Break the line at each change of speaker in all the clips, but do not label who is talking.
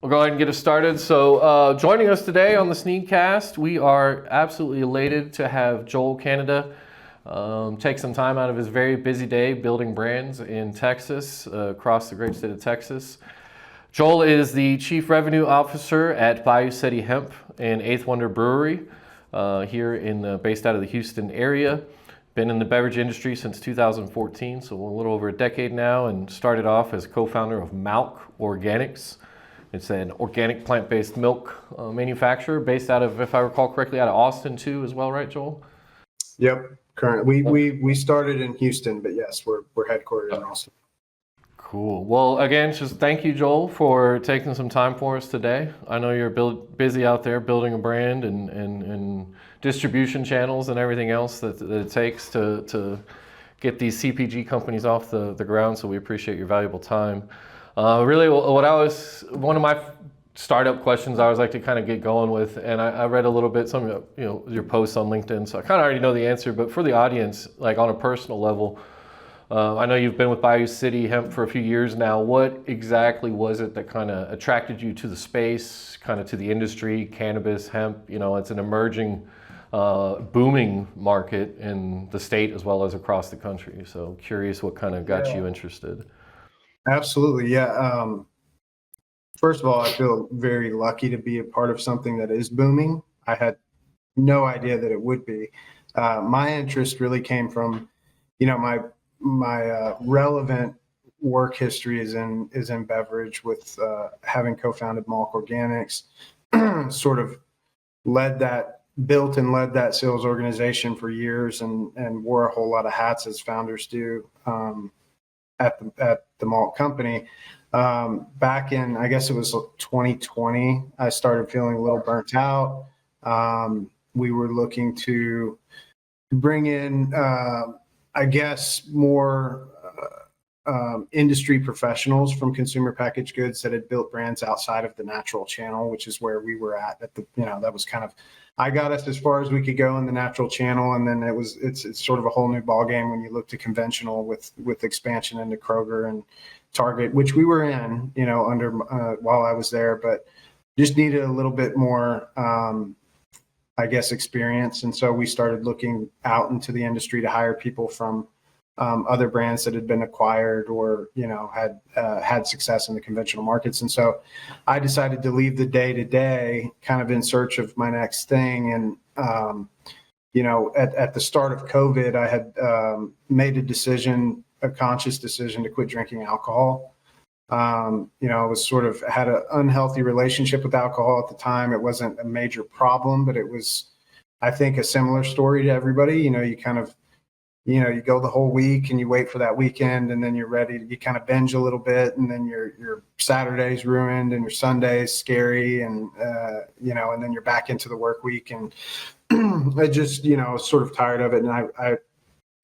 We'll go ahead and get us started. So joining us today on the SNEED-CAST, we are absolutely elated to have Joel Canada take some time out of his very busy day building brands in Texas, across the great state of Texas. Joel is the Chief Revenue Officer at Bayou City Hemp and Eighth Wonder Brewery here based out of the Houston area. Been in the beverage industry since 2014, so a little over a decade now, and started off as co-founder of Malk Organics. It's an organic plant-based milk manufacturer based out of, if I recall correctly, out of Austin too as well, right, Joel?
Yep. Currently, we started in Houston, but yes, we're headquartered in Austin.
Cool. Well, again, just thank you, Joel, for taking some time for us today. I know you're busy out there building a brand and distribution channels and everything else that it takes to get these CPG companies off the ground, so we appreciate your valuable time. Really, one of my startup questions I always like to kind of get going with, and I read a little bit some of your posts on LinkedIn, so I kind of already know the answer, but for the audience, like on a personal level, I know you've been with Bayou City Hemp for a few years now. What exactly was it that kind of attracted you to the space, kind of to the industry, cannabis, hemp? It's an emerging, booming market in the state as well as across the country. So curious what kind of got you interested.
Absolutely. Yeah. First of all, I feel very lucky to be a part of something that is booming. I had no idea that it would be. My interest really came from, my relevant work history is in beverage with having co-founded Malk Organics, sort of built and led that sales organization for years and wore a whole lot of hats as founders do at the malt company. Back in, I guess it was 2020, I started feeling a little burnt out. We were looking to bring in, I guess, more industry professionals from consumer packaged goods that had built brands outside of the natural channel, which is where we were at that was kind of, I got us as far as we could go in the natural channel. And then it's sort of a whole new ballgame when you look to conventional with expansion into Kroger and Target, which we were in, under while I was there, but just needed a little bit more, I guess, experience. And so we started looking out into the industry to hire people from other brands that had been acquired or, had success in the conventional markets. And so I decided to leave the day-to-day kind of in search of my next thing. And, at the start of COVID, I had made a conscious decision to quit drinking alcohol. I was sort of had an unhealthy relationship with alcohol at the time. It wasn't a major problem, but it was, I think, a similar story to everybody. You kind of, you go the whole week and you wait for that weekend and then you're ready to, you kind of binge a little bit and then your Saturday's ruined and your Sunday's scary and, and then you're back into the work week. And I just, was sort of tired of it. And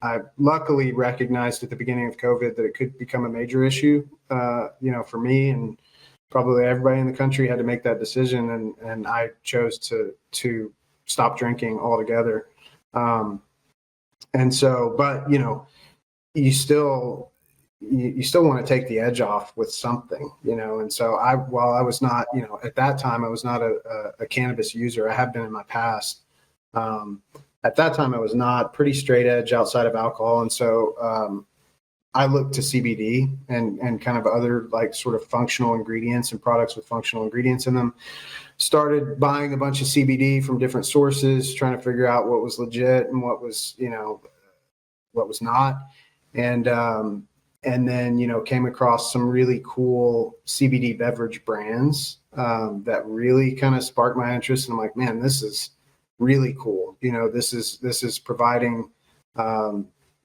I luckily recognized at the beginning of COVID that it could become a major issue, for me, and probably everybody in the country had to make that decision. And I chose to stop drinking altogether. And so, but, you still want to take the edge off with something, and so while I was not, at that time, I was not a cannabis user. I have been in my past. At that time, I was not pretty straight edge outside of alcohol. And so I looked to CBD and kind of other like sort of functional ingredients and products with functional ingredients in them. Started buying a bunch of CBD from different sources, trying to figure out what was legit and what was, what was not. And then, came across some really cool CBD beverage brands that really kind of sparked my interest. And I'm like, man, this is really cool. This is providing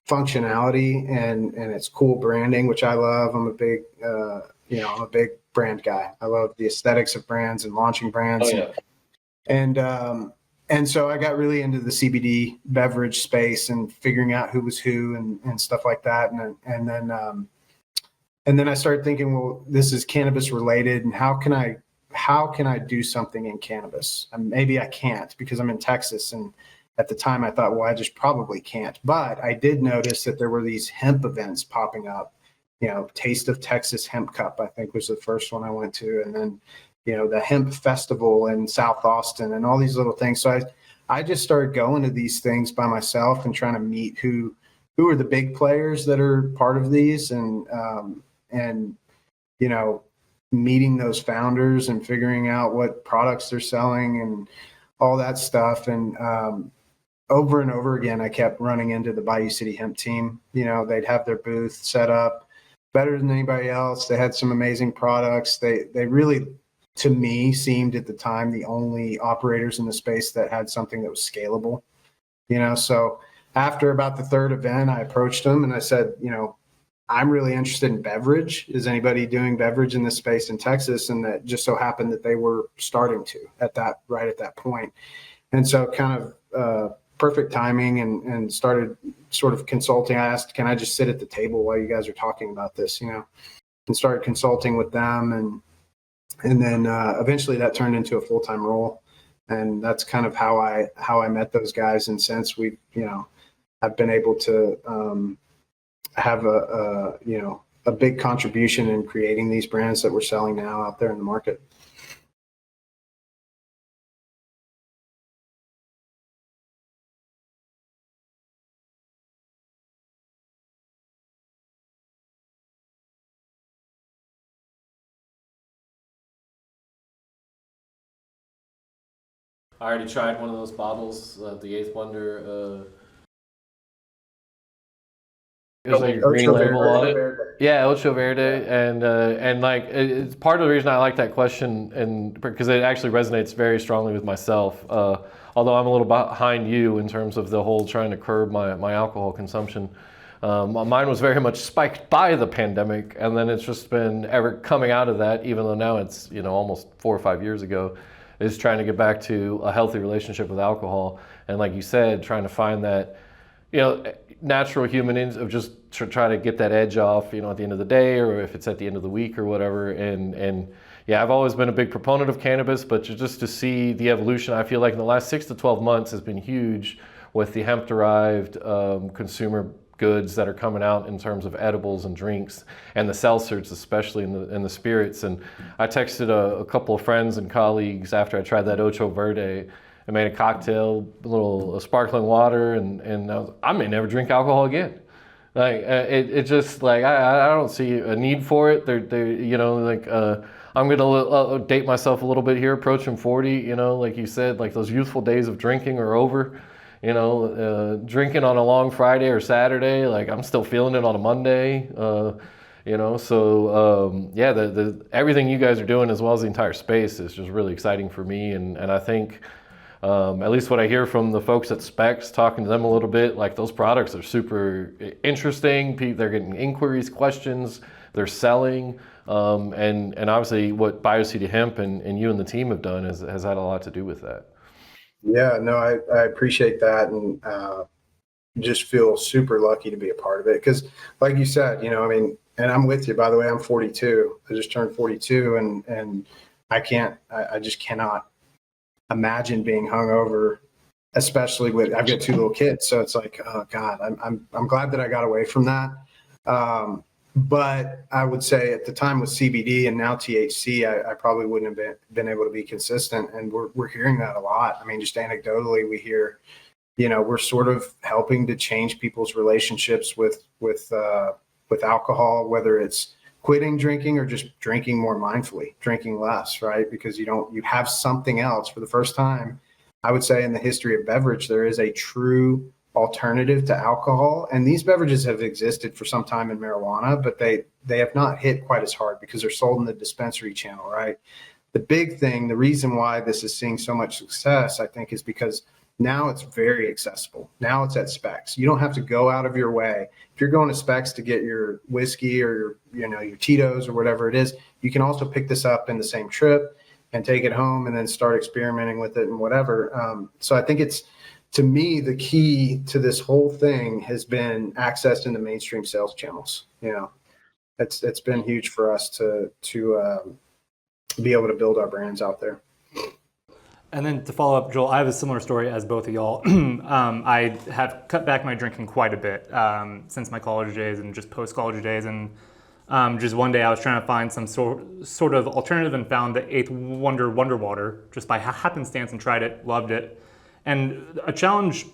functionality and it's cool branding, which I love. I'm a big, I'm a big brand guy. I love the aesthetics of brands and launching brands.
Oh, yeah.
And so I got really into the CBD beverage space and figuring out who was who and stuff like that. And then I started thinking, well, this is cannabis related, and how can I do something in cannabis? And maybe I can't because I'm in Texas. And at the time I thought, well, I just probably can't. But I did notice that there were these hemp events popping up. Taste of Texas Hemp Cup, I think, was the first one I went to. And then, the hemp festival in South Austin and all these little things. So I just started going to these things by myself and trying to meet who are the big players that are part of these, and meeting those founders and figuring out what products they're selling and all that stuff. And over and over again, I kept running into the Bayou City Hemp team. They'd have their booth set up better than anybody else. They had some amazing products. They really, to me, seemed at the time the only operators in the space that had something that was scalable. So after about the third event, I approached them and I said, I'm really interested in beverage. Is anybody doing beverage in this space in Texas? And that just so happened that they were starting to right at that point. And so kind of perfect timing, and started sort of consulting. I asked, can I just sit at the table while you guys are talking about this, and started consulting with them. And then eventually that turned into a full-time role. And that's kind of how I met those guys. And since I've been able to have a big contribution in creating these brands that we're selling now out there in the market.
I already tried one of those bottles, the Eighth Wonder. It was like a green label on it. Yeah, Ocho Verde, and like it's part of the reason I like that question, and because it actually resonates very strongly with myself. Although I'm a little behind you in terms of the whole trying to curb my alcohol consumption. Mine was very much spiked by the pandemic, and then it's just been ever coming out of that. Even though now it's almost 4 or 5 years ago, is trying to get back to a healthy relationship with alcohol, and like you said, trying to find that natural human of just try to get that edge off, at the end of the day, or if it's at the end of the week or whatever. And yeah, I've always been a big proponent of cannabis, but just to see the evolution, I feel like in the last 6 to 12 months has been huge with the hemp-derived consumer goods that are coming out in terms of edibles and drinks, and the seltzers, especially in the spirits. And I texted a couple of friends and colleagues after I tried that Ocho Verde. I made a cocktail, a sparkling water, and I may never drink alcohol again. Like it just like I don't see a need for it. I'm gonna date myself a little bit here, approaching 40. Like you said, like those youthful days of drinking are over. Drinking on a long Friday or Saturday, like I'm still feeling it on a Monday. Yeah, the everything you guys are doing, as well as the entire space, is just really exciting for me, and I think. At least what I hear from the folks at Specs, talking to them a little bit, like those products are super interesting. They're getting inquiries, questions, they're selling. And obviously what Bayou City Hemp and you and the team have done has had a lot to do with that.
Yeah, no, I appreciate that, and just feel super lucky to be a part of it. Because like you said, and I'm with you, by the way. I'm 42. I just turned 42, and I just cannot imagine being hungover, especially with, I've got 2 little kids. So it's like, oh God, I'm glad that I got away from that. But I would say at the time with CBD and now THC, I probably wouldn't have been able to be consistent. And we're hearing that a lot. I mean, just anecdotally, we hear, we're sort of helping to change people's relationships with alcohol, whether it's quitting drinking or just drinking more mindfully, drinking less, right? Because you have something else. For the first time, I would say in the history of beverage, there is a true alternative to alcohol. And these beverages have existed for some time in marijuana, but they have not hit quite as hard because they're sold in the dispensary channel, right? The big thing, the reason why this is seeing so much success, I think, is because now it's very accessible. Now it's at Specs. You don't have to go out of your way. If you're going to Specs to get your whiskey or your Tito's or whatever it is, you can also pick this up in the same trip and take it home and then start experimenting with it and whatever. So I think to me, the key to this whole thing has been access in the mainstream sales channels. It's been huge for us to be able to build our brands out there.
And then to follow up, Joel, I have a similar story as both of y'all. I have cut back my drinking quite a bit since my college days and just post-college days. And Just one day I was trying to find some sort of alternative and found the Eighth Wonder Water just by happenstance and tried it, loved it. And a challenge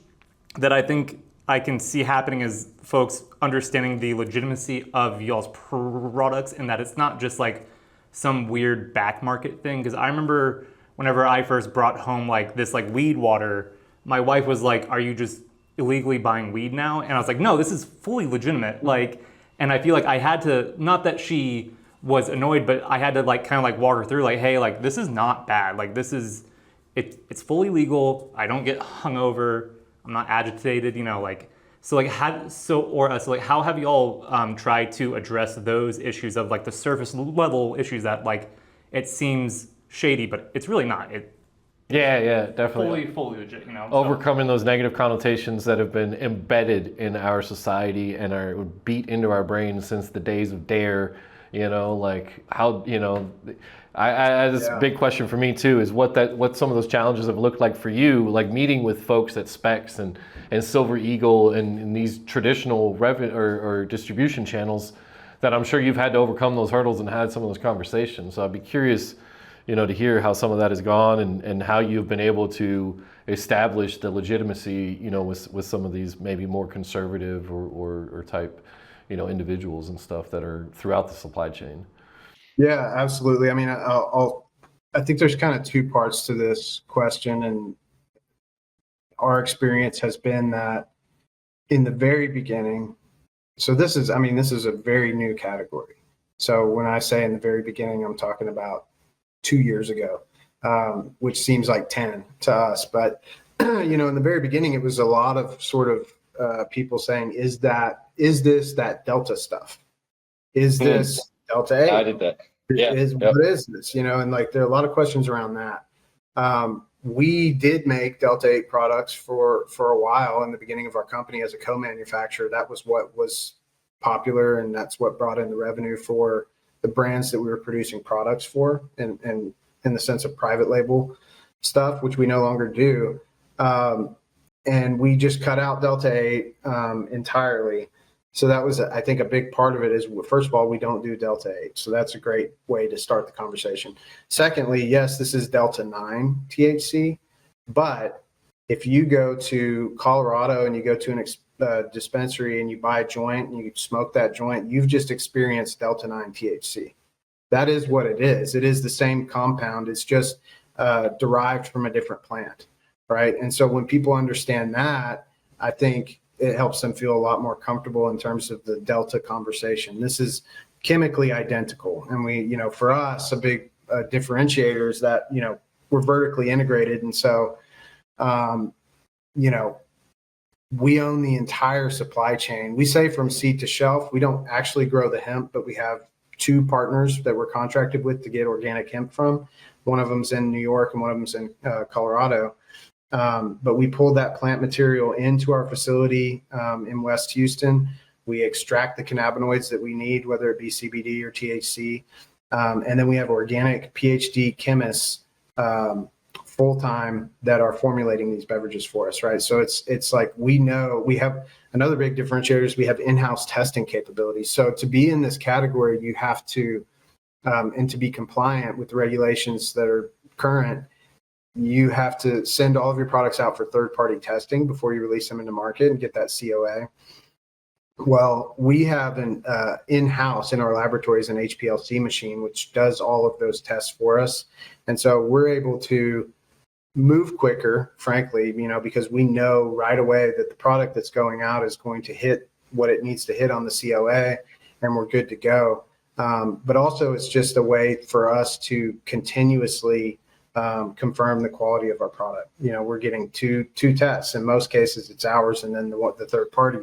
that I think I can see happening is folks understanding the legitimacy of y'all's products and that it's not just like some weird back market thing. Because I remember whenever I first brought home like this like weed water, my wife was like, "Are you just illegally buying weed now?" And I was like, "No, this is fully legitimate." Like, and I feel like I had to, not that she was annoyed, but I had to like kind of like walk her through like, "Hey, like this is not bad. Like this is, it's fully legal. I don't get hungover. I'm not agitated, you know, like." So like how have y'all tried to address those issues of like the surface level issues that like it seems shady, but it's really not.
Yeah, definitely.
Fully legit, you know.
Overcoming those negative connotations that have been embedded in our society and are beat into our brains since the days of Dare, you know, like how, you know, I this big question for me too is what some of those challenges have looked like for you, like meeting with folks at Specs and Silver Eagle and these traditional or distribution channels that I'm sure you've had to overcome those hurdles and had some of those conversations. So I'd be curious, you know, to hear how some of that has gone and how you've been able to establish the legitimacy, you know, with some of these maybe more conservative or type, you know, individuals and stuff that are throughout the supply chain.
Yeah, absolutely. I mean, I think there's kind of two parts to this question, and our experience has been that in the very beginning, so this is a very new category. So when I say in the very beginning, I'm talking about 2 years ago, which seems like 10 to us. But, you know, in the very beginning, it was a lot of sort of people saying, is this that Delta stuff? Is this Delta 8?
I did that. Yeah.
What is this? You know, and like there are a lot of questions around that. We did make Delta 8 products for a while in the beginning of our company as a co-manufacturer. That was what was popular, and that's what brought in the revenue for the brands that we were producing products for, and in the sense of private label stuff, which we no longer do. And we just cut out Delta 8 entirely. So that was, I think, a big part of it is, first of all, we don't do Delta 8. So that's a great way to start the conversation. Secondly, yes, this is Delta 9 THC. But if you go to Colorado and you go to an dispensary and you buy a joint and you smoke that joint, you've just experienced Delta 9 THC. That is what it is. It is the same compound. It's just derived from a different plant, right? And so when people understand that, I think it helps them feel a lot more comfortable in terms of the Delta conversation. This is chemically identical. And we, you know, for us, a big differentiator is that, you know, we're vertically integrated. And so, you know, we own the entire supply chain. We say from seed to shelf. We don't actually grow the hemp, but we have 2 partners that we're contracted with to get organic hemp from. One of them's in New York and one of them's in Colorado. But we pull that plant material into our facility in West Houston. We extract the cannabinoids that we need, whether it be CBD or THC. And then we have organic PhD chemists full-time that are formulating these beverages for us, right? So it's like we know we have another big differentiator is we have in-house testing capabilities. So to be in this category, you have to, and to be compliant with the regulations that are current, you have to send all of your products out for third-party testing before you release them into market and get that COA. Well, we have an in-house in our laboratories an HPLC machine, which does all of those tests for us. And so we're able to move quicker, frankly, you know, because we know right away that the product that's going out is going to hit what it needs to hit on the COA, and we're good to go. But also it's just a way for us to continuously confirm the quality of our product. You know, we're getting two tests. In most cases, it's ours and then the third party.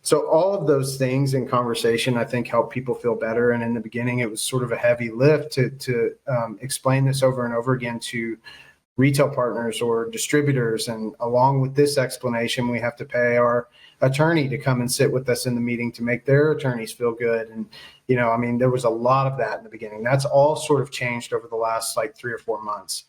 So all of those things in conversation, I think, help people feel better. And in the beginning, it was sort of a heavy lift to explain this over and over again to retail partners or distributors. And along with this explanation, we have to pay our attorney to come and sit with us in the meeting to make their attorneys feel good. And, you know, I mean, there was a lot of that in the beginning. That's all sort of changed over the last like 3 or 4 months.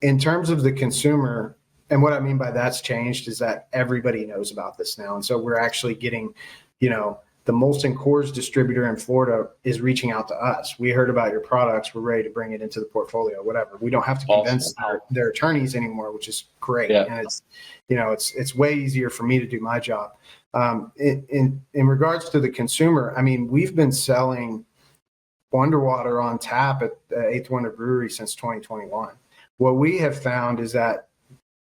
In terms of the consumer, and what I mean by that's changed is that everybody knows about this now. And so we're actually getting, you know, the Molson Coors distributor in Florida is reaching out to us. We heard about your products. We're ready to bring it into the portfolio, whatever. We don't have to convince their attorneys anymore, which is great.
Yeah.
And it's way easier for me to do my job. In regards to the consumer, I mean, we've been selling Wonderwater on tap at the Eighth Wonder Brewery since 2021. What we have found is that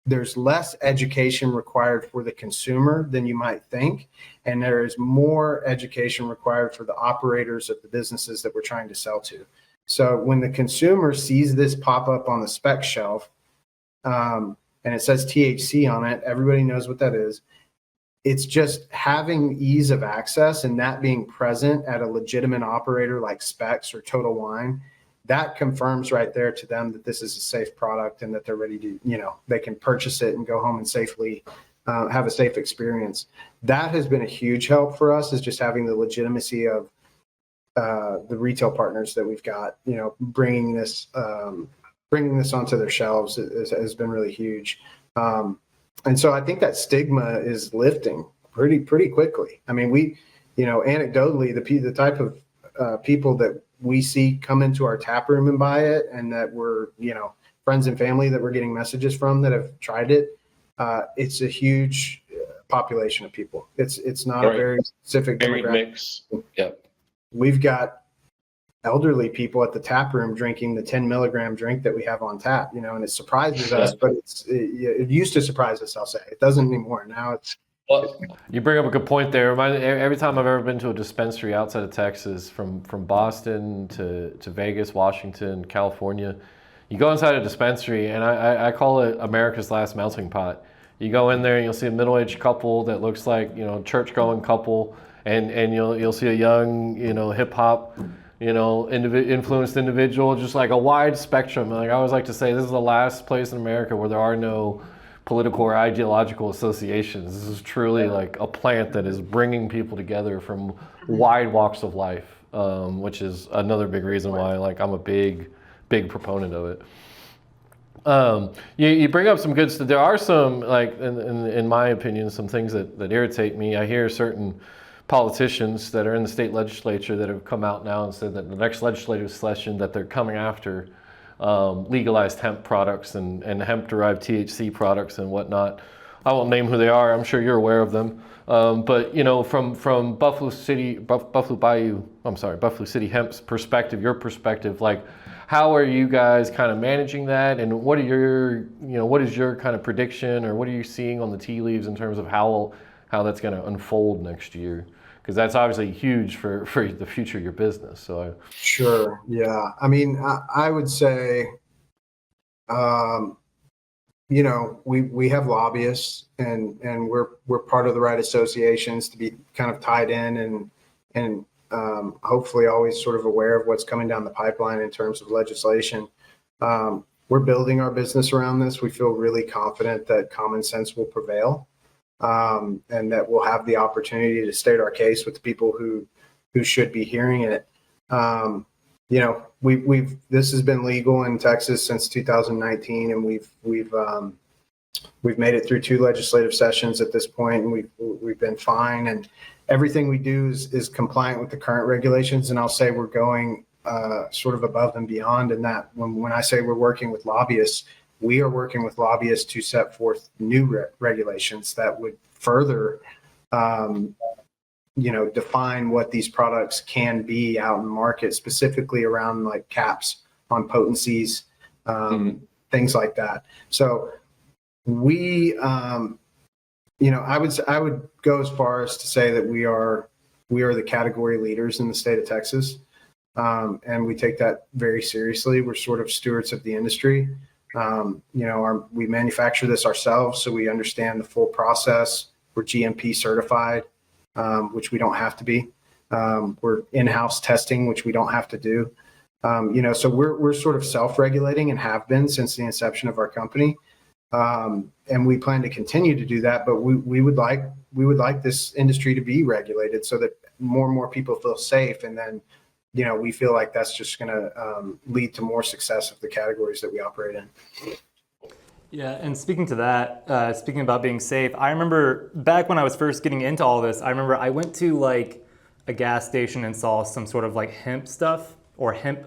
there's less education required for the consumer than you might think, and there is more education required for the operators of the businesses that we're trying to sell to. So when the consumer sees this pop up on the spec shelf, and it says THC on it, everybody knows what that is. It's just having ease of access and that being present at a legitimate operator like Specs or Total Wine, that confirms right there to them that this is a safe product and that they're ready to, they can purchase it and go home and safely have a safe experience. That has been a huge help for us, is just having the legitimacy of the retail partners that we've got, bringing this onto their shelves has been really huge. And so I think that stigma is lifting pretty quickly. I mean, we, anecdotally, the type of people that we see come into our tap room and buy it, and that we're, friends and family that we're getting messages from that have tried it. It's a huge population of people. It's not a very specific demographic.
Mix. Yep.
We've got elderly people at the tap room drinking the 10 milligram drink that we have on tap, and it surprises us, but it used to surprise us. I'll say it doesn't anymore. Now it's.
Well, you bring up a good point there. Every time I've ever been to a dispensary outside of Texas, from Boston to Vegas, Washington, California, you go inside a dispensary, and I call it America's last melting pot. You go in there and you'll see a middle-aged couple that looks like, church-going couple, and you'll see a young, hip hop, influenced individual, just like a wide spectrum. Like I always like to say, this is the last place in America where there are no political or ideological associations. This is truly like a plant that is bringing people together from wide walks of life, which is another big reason why I'm a big proponent of it. You bring up some good stuff. There are some, in my opinion, some things that irritate me. I hear certain politicians that are in the state legislature that have come out now and said that the next legislative session that they're coming after legalized hemp products and hemp-derived THC products and whatnot. I won't name who they are. I'm sure you're aware of them. But from Buffalo City Hemp's perspective, your perspective, how are you guys kind of managing that, and what is your kind of prediction, or what are you seeing on the tea leaves in terms of how that's going to unfold next year? Because that's obviously huge for the future of your business.
Sure. Yeah. I mean, I would say, we have lobbyists and we're part of the right associations to be kind of tied in and hopefully always sort of aware of what's coming down the pipeline in terms of legislation. We're building our business around this. We feel really confident that common sense will prevail. And that we'll have the opportunity to state our case with the people who should be hearing it. This has been legal in Texas since 2019, and we've made it through 2 legislative sessions at this point, and we've been fine. And everything we do is compliant with the current regulations. And I'll say we're going sort of above and beyond in that. When I say we're working with lobbyists, we are working with lobbyists to set forth new regulations that would further, define what these products can be out in the market, specifically around caps on potencies, things like that. So we, I would go as far as to say that we are the category leaders in the state of Texas, and we take that very seriously. We're sort of stewards of the industry. We manufacture this ourselves, so we understand the full process. We're GMP certified, which we don't have to be. We're in-house testing, which we don't have to do. So we're sort of self-regulating and have been since the inception of our company. And we plan to continue to do that, but we would like this industry to be regulated so that more and more people feel safe, and then we feel like that's just going to lead to more success of the categories that we operate in.
Yeah, and speaking to that, speaking about being safe, I remember back when I was first getting into all this, I remember I went to a gas station and saw some sort of like hemp stuff or hemp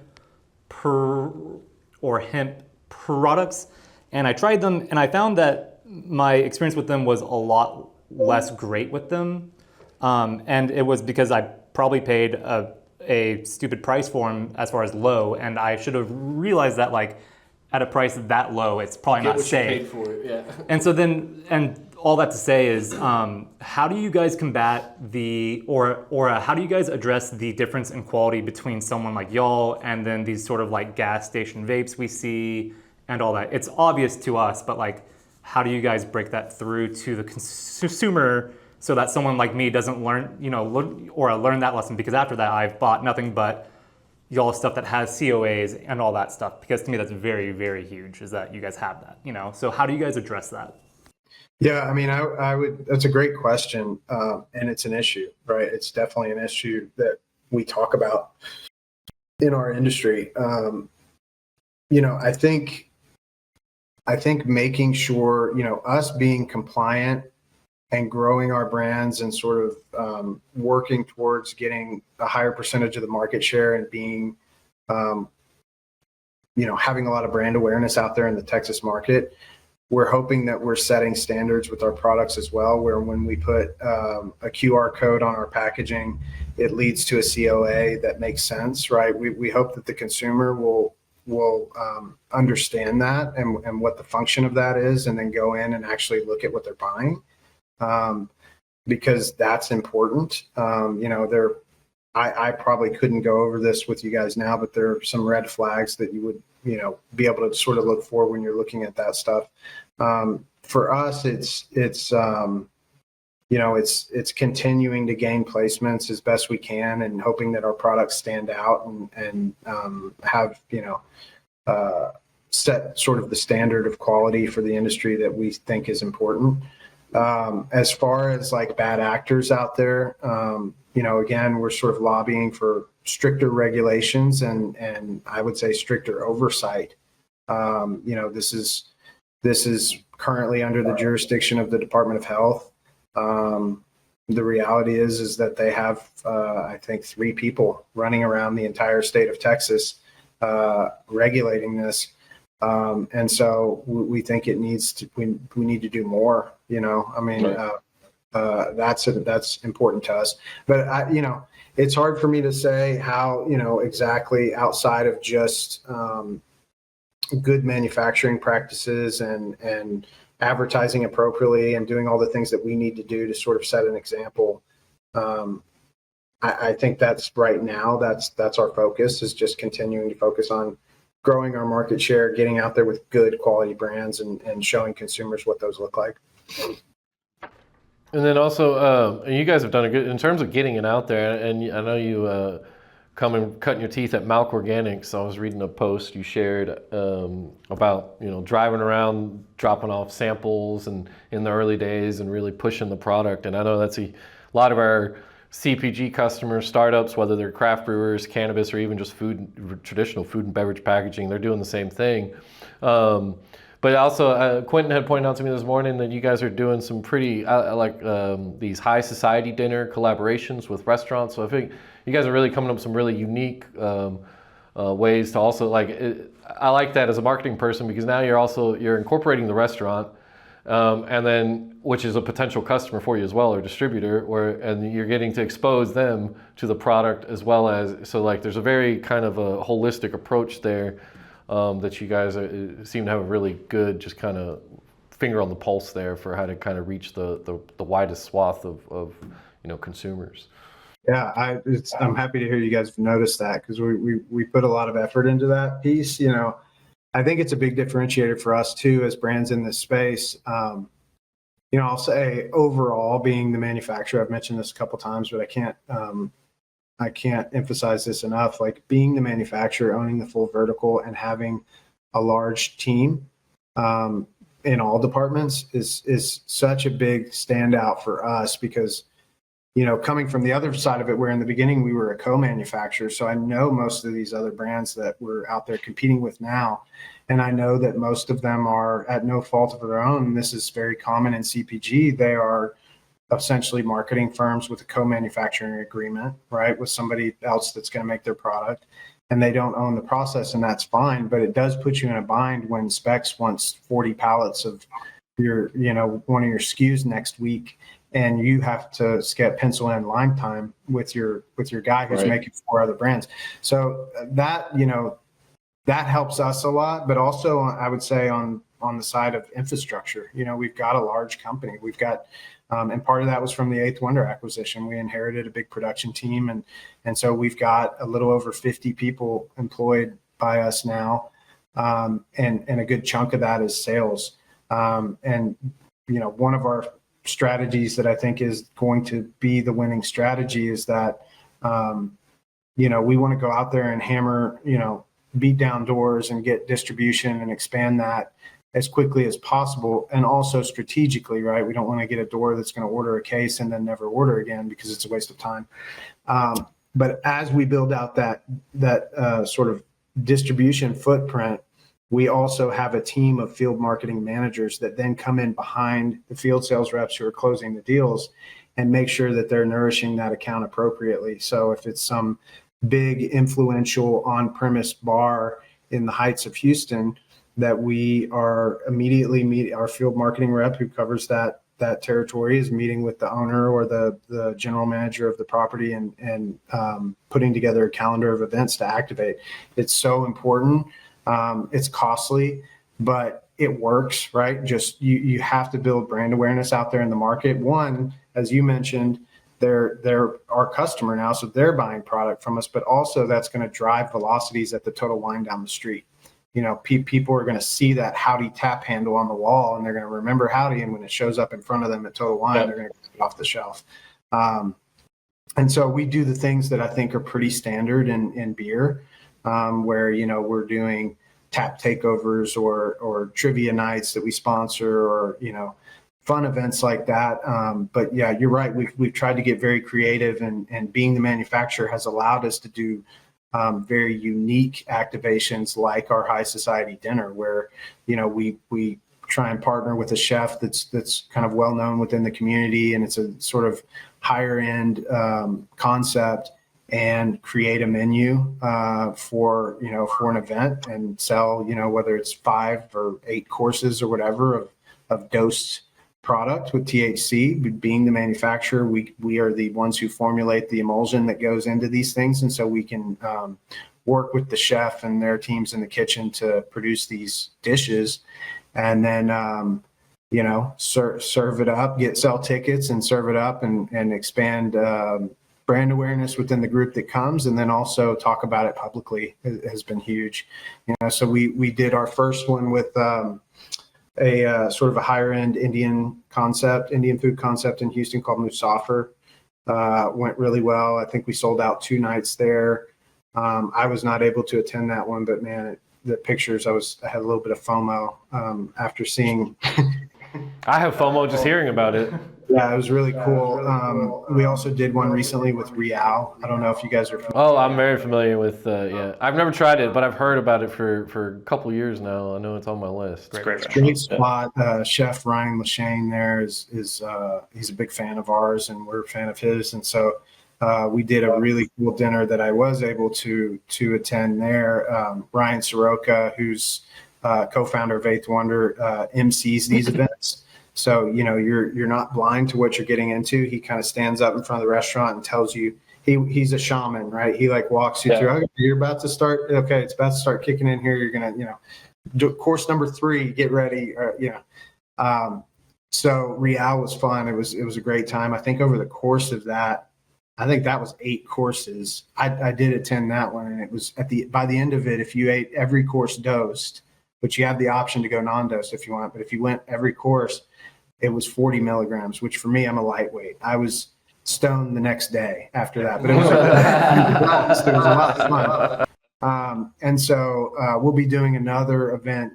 products, and I tried them, and I found that my experience with them was a lot less great with them, and it was because I probably paid a stupid price for them as far as low, and I should have realized that like at a price that low, it's probably not safe.
Paid for it, yeah.
And so then, and all that to say is, how do you guys combat how do you guys address the difference in quality between someone like y'all and then these sort of like gas station vapes we see and all that? It's obvious to us, but like, how do you guys break that through to the consumer so that someone like me doesn't learn that lesson? Because after that, I've bought nothing but y'all stuff that has COAs and all that stuff. Because to me, that's very, very huge, is that you guys have that, So how do you guys address that?
Yeah, I mean, I would. That's a great question, and it's an issue, right? It's definitely an issue that we talk about in our industry. I think making sure, us being compliant and growing our brands and sort of working towards getting a higher percentage of the market share and being, having a lot of brand awareness out there in the Texas market. We're hoping that we're setting standards with our products as well, where when we put a QR code on our packaging, it leads to a COA that makes sense, right? We hope that the consumer will understand that and what the function of that is, and then go in and actually look at what they're buying, because that's important. I probably couldn't go over this with you guys now, but there are some red flags that you would be able to sort of look for when you're looking at that stuff. For us, it's continuing to gain placements as best we can and hoping that our products stand out and have, set sort of the standard of quality for the industry that we think is important. As far as like bad actors out there, again, we're sort of lobbying for stricter regulations and I would say stricter oversight. This is currently under the jurisdiction of the Department of Health. The reality is that they have, I think, 3 people running around the entire state of Texas regulating this. And so we think we need to do more, Right. That's important to us. But it's hard for me to say how, exactly outside of just good manufacturing practices and advertising appropriately and doing all the things that we need to do to sort of set an example. I think that's right now, that's our focus, is just continuing to focus on growing our market share, getting out there with good quality brands and showing consumers what those look like.
And then also, you guys have done a good, in terms of getting it out there, and I know you come and cutting your teeth at Malk Organics. I was reading a post you shared about, driving around, dropping off samples and in the early days and really pushing the product. And I know that's a lot of our CPG customers, startups, whether they're craft brewers, cannabis, or even just traditional food and beverage packaging, they're doing the same thing. But also, Quentin had pointed out to me this morning that you guys are doing some pretty, these high society dinner collaborations with restaurants. So I think you guys are really coming up with some really unique ways to also, I like that as a marketing person, because now you're incorporating the restaurant, and then, which is a potential customer for you as well, or distributor, and you're getting to expose them to the product as well as, so there's a very kind of a holistic approach there. That you guys seem to have a really good, just kind of finger on the pulse there for how to kind of reach the widest swath of consumers.
Yeah, I'm happy to hear you guys have noticed that, because we put a lot of effort into that piece. I think it's a big differentiator for us too as brands in this space. I'll say overall, being the manufacturer, I've mentioned this a couple of times, but I can't emphasize this enough. Being the manufacturer, owning the full vertical, and having a large team in all departments is such a big standout for us, because, coming from the other side of it, where in the beginning we were a co-manufacturer. So I know most of these other brands that we're out there competing with now, and I know that most of them are at no fault of their own. This is very common in CPG. They are essentially marketing firms with a co-manufacturing agreement, right, with somebody else that's going to make their product, and they don't own the process, and that's fine. But it does put you in a bind when Specs wants 40 pallets of your, one of your SKUs next week, and you have to get pencil in line time with your guy who's making 4 other brands. So that, that helps us a lot. But also, I would say on the side of infrastructure, we've got a large company. We've got, and part of that was from the Eighth Wonder acquisition. We inherited a big production team, and so we've got a little over 50 people employed by us now, and a good chunk of that is sales. And one of our strategies that I think is going to be the winning strategy is that, we want to go out there and hammer, beat down doors and get distribution and expand that as quickly as possible. And also strategically, right? We don't want to get a door that's going to order a case and then never order again because it's a waste of time. But as we build out that sort of distribution footprint, we also have a team of field marketing managers that then come in behind the field sales reps who are closing the deals and make sure that they're nourishing that account appropriately. So if it's some big influential on-premise bar in the Heights of Houston, that we are immediately our field marketing rep who covers that territory is meeting with the owner or the general manager of the property and putting together a calendar of events to activate. It's so important. It's costly, but it works, right? Just you have to build brand awareness out there in the market. One, as you mentioned, they're our customer now, so they're buying product from us, but also that's going to drive velocities at the total line down the street. People are going to see that Howdy tap handle on the wall, and they're going to remember Howdy, and when it shows up in front of them at Total Wine, they're going to get it off the shelf. And so we do the things that I think are pretty standard in beer, where we're doing tap takeovers or trivia nights that we sponsor, or fun events like that. But yeah, you're right. We've tried to get very creative, and being the manufacturer has allowed us to do very unique activations like our high society dinner, where we try and partner with a chef that's kind of well known within the community, and it's a sort of higher end concept, and create a menu for an event and sell whether it's 5 or 8 courses or whatever of dosed product with THC. Being the manufacturer, we are the ones who formulate the emulsion that goes into these things, and so we can work with the chef and their teams in the kitchen to produce these dishes, and then serve it up, sell tickets and serve it up, and expand brand awareness within the group that comes, and then also talk about it publicly has been huge. So we did our first one with a sort of a higher end Indian food concept in Houston called Musafir. Went really well. I think we sold out 2 nights there. I was not able to attend that one, but man, the pictures, I had a little bit of FOMO after seeing.
I have FOMO just hearing about it.
Yeah, it was really cool. We also did one recently with Real. I don't know if you guys are familiar.
Oh, I'm very familiar with, yeah. I've never tried it, but I've heard about it for a couple years now. I know it's on my list.
It's great.
Great spot. Chef Ryan Lashane there is he's a big fan of ours, and we're a fan of his. And so we did a really cool dinner that I was able to attend there. Ryan Soroka, who's co-founder of Eighth Wonder, MCs these events. So, you're not blind to what you're getting into. He kind of stands up in front of the restaurant and tells you, he's a shaman, right? He walks you through, okay, you're about to start. Okay, it's about to start kicking in here. You're going to, do course number 3, get ready. So Real was fun. It was a great time. I think over the course of that, I think that was 8 courses. I did attend that one, and it was by the end of it, if you ate every course dosed, which you have the option to go non-dosed if you want, but if you went every course, it was 40 milligrams, which for me, I'm a lightweight. I was stoned the next day after that, but it was a lot of fun. And so we'll be doing another event,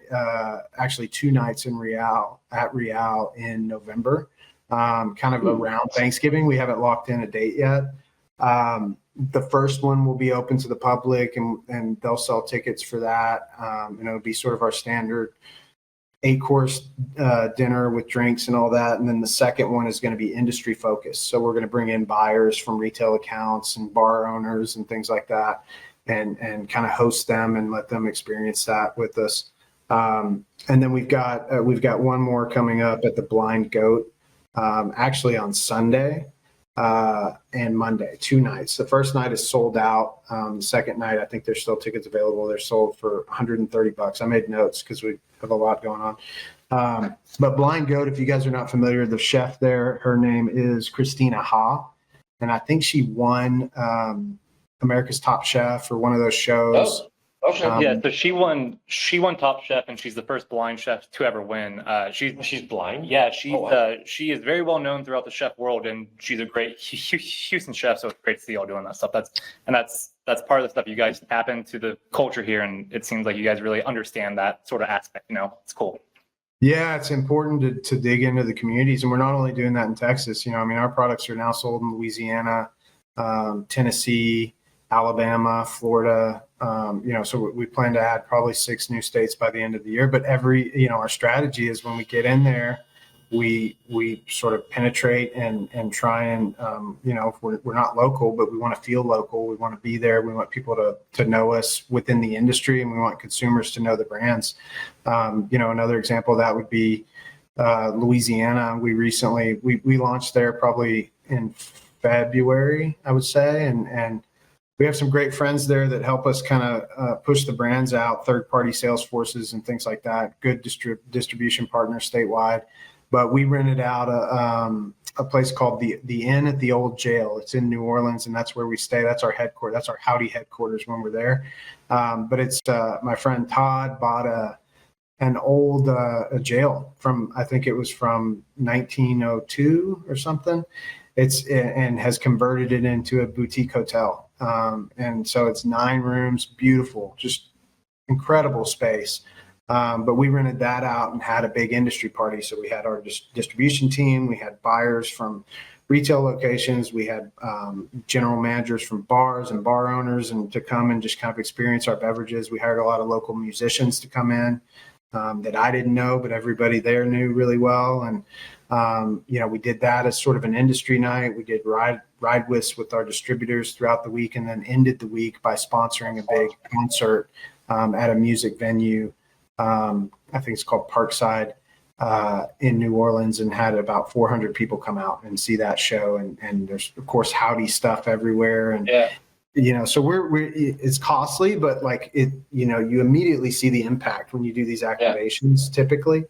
actually 2 nights at Real in November, kind of around Thanksgiving. We haven't locked in a date yet. The first one will be open to the public, and they'll sell tickets for that. And it'll be sort of our standard 8-course dinner with drinks and all that. And then the second one is going to be industry focused. So we're going to bring in buyers from retail accounts and bar owners and things like that, and kind of host them and let them experience that with us. And then we've got one more coming up at the Blind Goat, actually on Sunday and Monday, 2 nights. The first night is sold out. The second night, I think there's still tickets available. They're sold for $130. I made notes because we have a lot going on. But Blind Goat, if you guys are not familiar, the chef there, her name is Christina Ha, and I think she won America's Top Chef or one of those shows.
Oh. Okay. Yeah, so she won Top Chef, and she's the first blind chef to ever win. She's blind. Yeah, she is very well known throughout the chef world, and she's a great Houston chef. So it's great to see y'all doing that stuff. That's part of the stuff you guys tap into the culture here, and it seems like you guys really understand that sort of aspect. It's cool.
Yeah, it's important to dig into the communities, and we're not only doing that in Texas. I mean, our products are now sold in Louisiana, Tennessee, Alabama, Florida. So we plan to add probably 6 new states by the end of the year. But our strategy is when we get in there, we sort of penetrate and try and, if we're not local, but we want to feel local. We want to be there. We want people to know us within the industry, and we want consumers to know the brands. Another example of that would be Louisiana. We launched there probably in February, I would say, and we have some great friends there that help us kind of push the brands out, third-party sales forces and things like that, good distribution partners statewide. But we rented out a place called the Inn at the Old Jail. It's in New Orleans, and that's where we stay. That's our headquarters. That's our Howdy headquarters when we're there. But it's my friend Todd bought an old jail from, I think it was from 1902 or something. And has converted it into a boutique hotel. And so it's 9 rooms, beautiful, just incredible space. But we rented that out and had a big industry party. So we had our distribution team, we had buyers from retail locations, we had general managers from bars and bar owners, and to come and just kind of experience our beverages. We hired a lot of local musicians to come in that I didn't know, but everybody there knew really well. And we did that as sort of an industry night. We did ride with our distributors throughout the week, and then ended the week by sponsoring a big concert at a music venue. I think it's called Parkside in New Orleans, and had about 400 people come out and see that show. And there's of course Howdy stuff everywhere. And so it's costly, but like it, you immediately see the impact when you do these activations typically.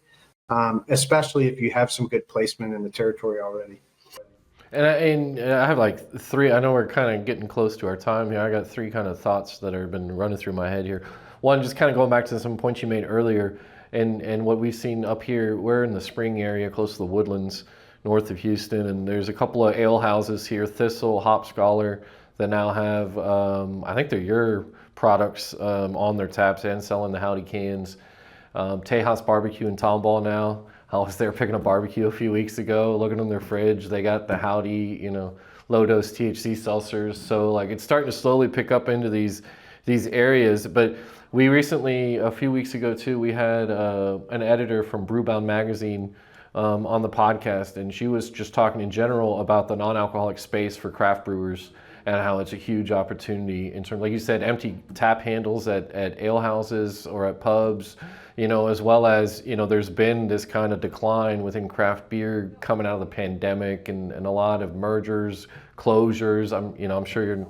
Especially if you have some good placement in the territory already.
And I have like 3, I know we're kind of getting close to our time here. I got 3 kind of thoughts that have been running through my head here. One, just kind of going back to some points you made earlier, and what we've seen up here. We're in the Spring area, close to the Woodlands, north of Houston, and there's a couple of ale houses here, Thistle, Hop Scholar, that now have, I think they're your products on their taps and selling the Howdy cans. Tejas Barbecue in Tomball now. I was there picking up barbecue a few weeks ago, looking in their fridge. They got the Howdy, low-dose THC seltzers. So like it's starting to slowly pick up into these areas. But we recently, a few weeks ago too, we had an editor from Brewbound Magazine on the podcast, and she was just talking in general about the non-alcoholic space for craft brewers and how it's a huge opportunity in terms, like you said, empty tap handles at ale houses or at pubs. As well as, there's been this kind of decline within craft beer coming out of the pandemic, and a lot of mergers, closures. I'm sure you're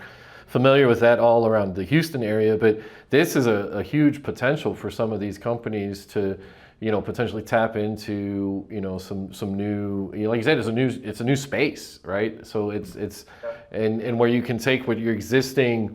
familiar with that all around the Houston area, but this is a huge potential for some of these companies to, potentially tap into, some new, like you said, it's a new space, right? So it's and where you can take what your existing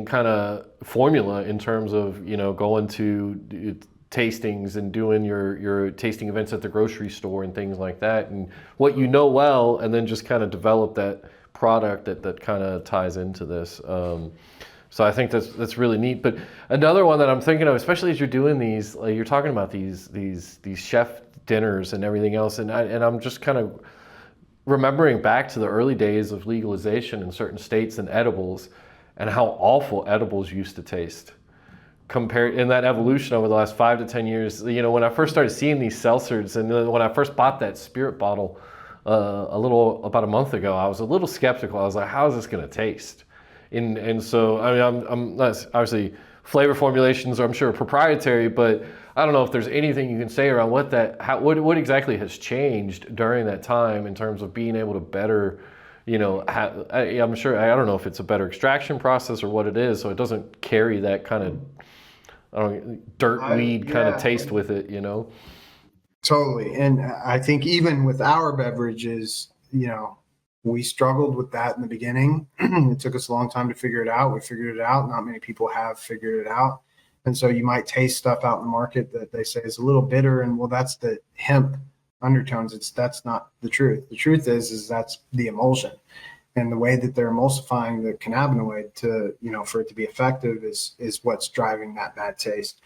kind of formula in terms of, going to tastings and doing your tasting events at the grocery store and things like that, and what well, and then just kind of develop that product that kind of ties into this. So I think that's really neat. But another one that I'm thinking of, especially as you're doing these, like you're talking about these chef dinners and everything else, and I'm just kind of remembering back to the early days of legalization in certain states and edibles, and how awful edibles used to taste compared in that evolution over the last 5 to 10 years. You know, when I first started seeing these seltzers, and then when I first bought that Spirit bottle about a month ago, I was a little skeptical. I was like, how is this going to taste? And so, I mean, I'm not, obviously flavor formulations are, I'm sure, proprietary, but I don't know if there's anything you can say around what exactly has changed during that time in terms of being able to better, you know, I'm sure, I don't know if it's a better extraction process or what it is, so it doesn't carry that kind of, I don't know, dirt weed kind of taste with it, you know?
Totally. And I think even with our beverages, you know, we struggled with that in the beginning. It took us a long time to figure it out. We figured it out. Not many people have figured it out. And so you might taste stuff out in the market that they say is a little bitter, and well, that's the hemp undertones. That's not the truth. The truth is that's the emulsion. And the way that they're emulsifying the cannabinoid to, you know, for it to be effective is what's driving that bad taste.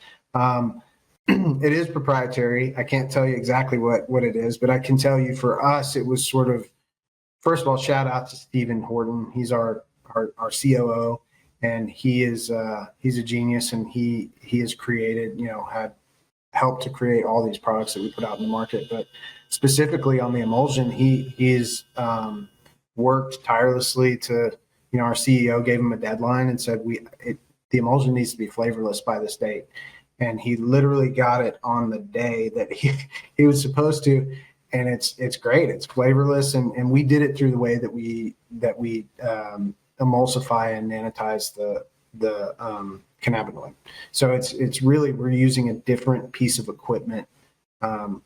It is proprietary. I can't tell you exactly what it is, but I can tell you for us, it was sort of, first of all, shout out to Stephen Horton. He's our COO, and he's a genius, and he has created, you know, had helped to create all these products that we put out in the market. But specifically on the emulsion, he's worked tirelessly to, you know, our CEO gave him a deadline and said the emulsion needs to be flavorless by this date. And he literally got it on the day that he was supposed to. And it's great. It's flavorless. And we did it through the way that we emulsify and nanitize the cannabinoid. So it's really, we're using a different piece of equipment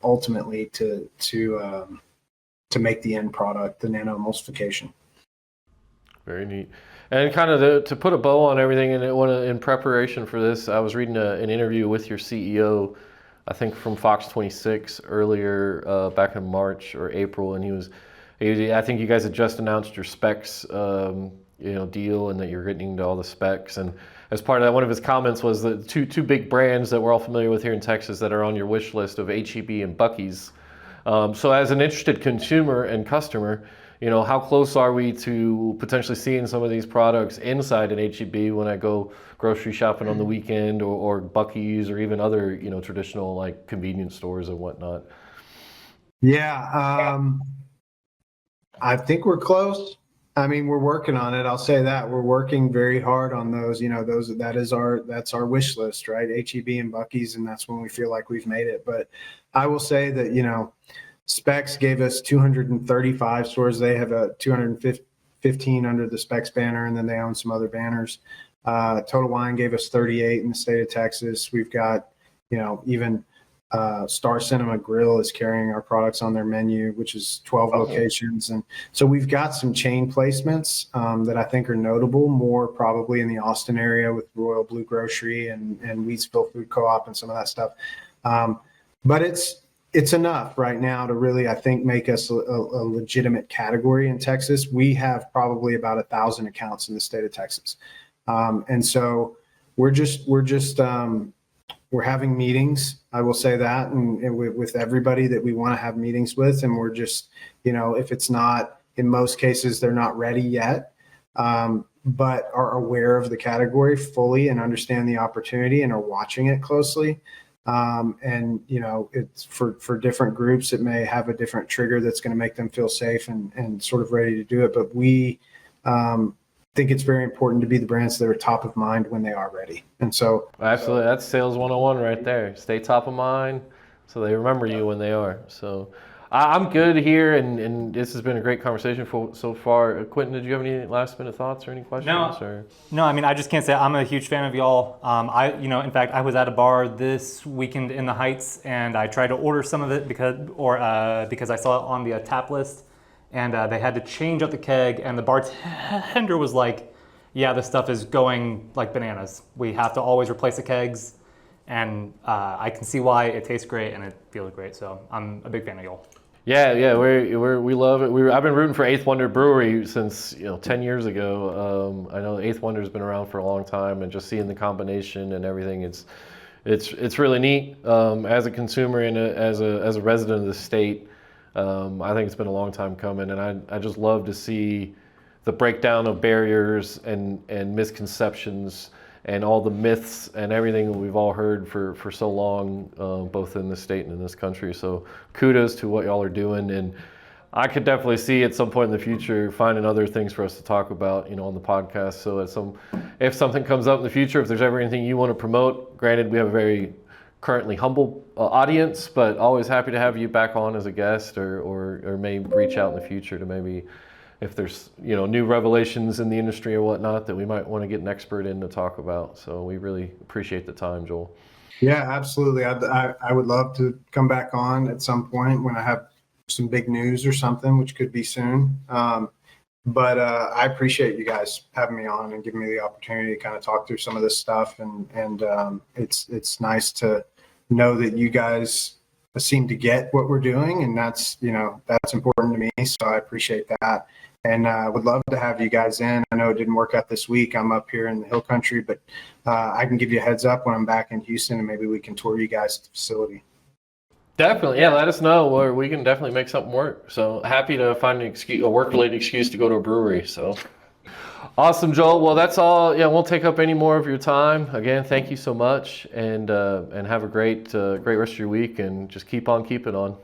ultimately to make the end product, the nano emulsification.
Very neat. And kind of to put a bow on everything, and in preparation for this, I was reading an interview with your CEO, I think from Fox 26 earlier back in March or April, and I think you guys had just announced your specs, you know, deal, and that you're getting into all the specs. And as part of that, one of his comments was that two big brands that we're all familiar with here in Texas that are on your wish list of H-E-B and Buc-ee's. So as an interested consumer and customer, you know, how close are we to potentially seeing some of these products inside an H-E-B when I go grocery shopping on the weekend, or Buc-ee's, or even other, you know, traditional like convenience stores and whatnot?
Yeah, I think we're close. I mean, we're working on it. I'll say that we're working very hard on those. You know, that's our wish list, right? H-E-B and Buc-ee's, and that's when we feel like we've made it. But I will say that, you know, Specs gave us 235 stores. They have a 215 under the Specs banner, and then they own some other banners. Total Wine gave us 38 in the state of Texas. We've got, you know, even Star Cinema Grill is carrying our products on their menu, which is 12 locations. And so we've got some chain placements that I think are notable, more probably in the Austin area with Royal Blue Grocery and Wheatsville Food Co-op and some of that stuff. But it's enough right now to really, I think, make us a legitimate category in Texas. We have probably about 1,000 accounts in the state of Texas. And so we're having meetings, I will say that, and with everybody that we want to have meetings with. And we're just, you know, if it's not, in most cases, they're not ready yet, but are aware of the category fully and understand the opportunity and are watching it closely. And, you know, it's for different groups, it may have a different trigger that's going to make them feel safe and sort of ready to do it. But we think it's very important to be the brands that are top of mind when they are ready. And so
absolutely, that's sales 101 right there. Stay top of mind so they remember you when they are. So I'm good here, and this has been a great conversation so far. Quentin, did you have any last minute thoughts or any questions?
No, I mean, I just can't say I'm a huge fan of y'all. In fact, I was at a bar this weekend in the Heights, and I tried to order some of it because I saw it on the tap list, and they had to change up the keg, and the bartender was like, "Yeah, this stuff is going like bananas. We have to always replace the kegs." And I can see why. It tastes great and it feels great. So I'm a big fan of y'all.
Yeah, we love it. I've been rooting for Eighth Wonder Brewery since 10 years ago. I know Eighth Wonder's been around for a long time, and just seeing the combination and everything, it's really neat. As a consumer and as a resident of the state, I think it's been a long time coming, and I just love to see the breakdown of barriers and misconceptions and all the myths and everything that we've all heard for so long, both in this state and in this country. So kudos to what y'all are doing. And I could definitely see at some point in the future finding other things for us to talk about, on the podcast. So if something comes up in the future, if there's ever anything you want to promote, granted, we have a very currently humble audience, but always happy to have you back on as a guest, or maybe reach out in the future to maybe if there's new revelations in the industry or whatnot that we might want to get an expert in to talk about. So we really appreciate the time, Joel.
Yeah, absolutely. I would love to come back on at some point when I have some big news or something, which could be soon. But I appreciate you guys having me on and giving me the opportunity to kind of talk through some of this stuff. And it's nice to know that you guys seem to get what we're doing, and that's important to me. So I appreciate that. And I would love to have you guys in. I know it didn't work out this week. I'm up here in the Hill Country, but I can give you a heads up when I'm back in Houston, and maybe we can tour you guys at the facility.
Definitely, yeah. Let us know, or we can definitely make something work. So happy to find a work-related excuse to go to a brewery. So awesome, Joel. Well, that's all. Yeah, won't take up any more of your time. Again, thank you so much, and have a great rest of your week, and just keep on keeping on.